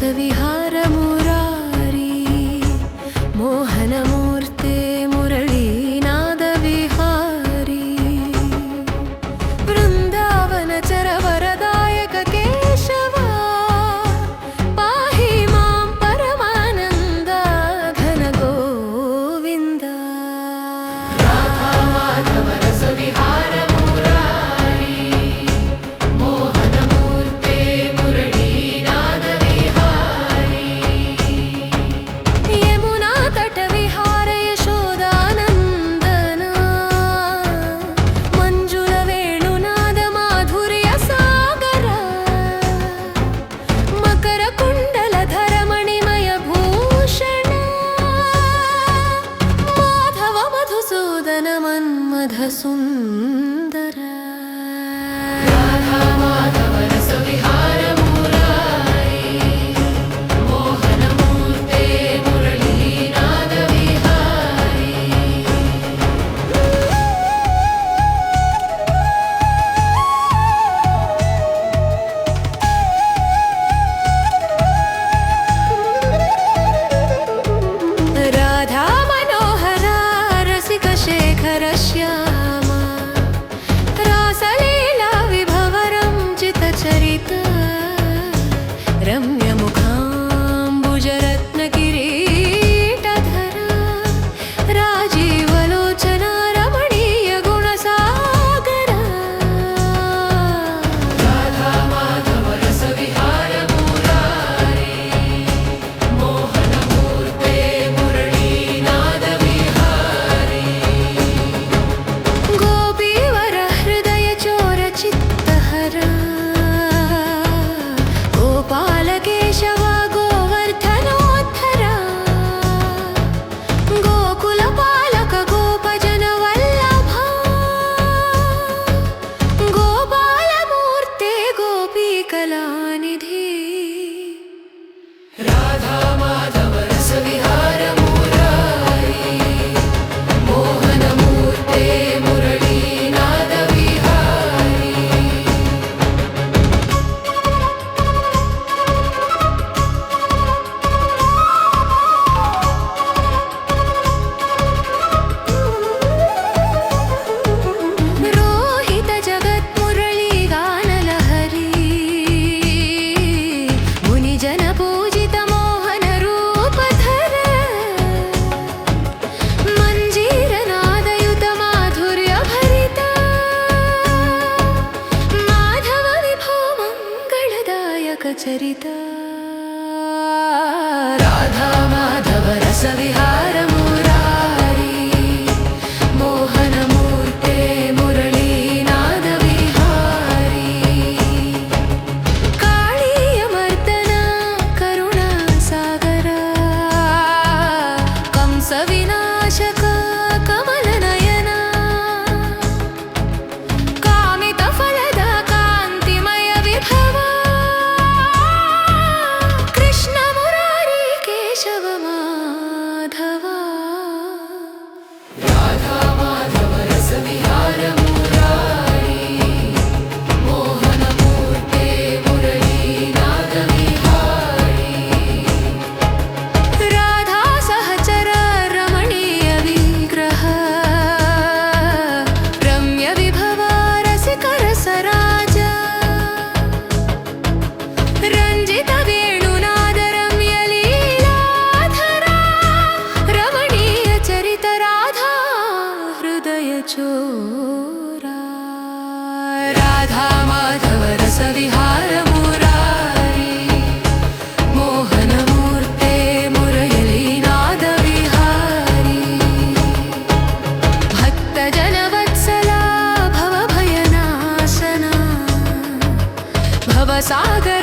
रसविहार मुरारी मोहनमूर्ते मुरलीनाद विहारी वृंदावन चर वरदायक केशवा पाहि मां परमानंद घन गोविंद राधा माधव रसविहार सुंदर राधा माधव रसविहार मुरारी मोहनमूर्ते मुरलीनाद विहारी राधा मनोहर रसिक शेखर रम्यमुखाम्बुजरत्नकिरीटधरा राजीवलोचना रमणीय गुणसागरा राधा माधव रसविहार मुरारी मोहनमूर्ते मुरलीनाद विहारी गोपीवर हृदय चोर चित्तहरा गोपाल केशव राधा माधव रसविहार मुरारी मोहनमूर्ते मुरलीनाद विहारी रोहित जगत् मुरली गान लहरी मुनिजन पूजित मोहन रूपधर मंजीरनादयुत माधुर्य भरित माधव विभो मंगलदायक चरित राधा माधव रसविहार मुरारी मोहनमूर्ते मुरलीनाद विहारी विनाशक कमलनयना कामितफलद कान्तिमय विभवा कृष्ण मुरारी केशव माधवा राधा माधव रसविहार मुरारी मोहनमूर्ते मुरलीनाद विहारी राधा सहचर रंजित वेणुनाद रम्य लीलाधरा रमणीय चरित राधा हृदय चोरा राधा माधव रसविहार मुरारी मोहनमूर्ते मुरलीनाद विहारी भक्तजन वत्सला भवभयनाशना भवसागर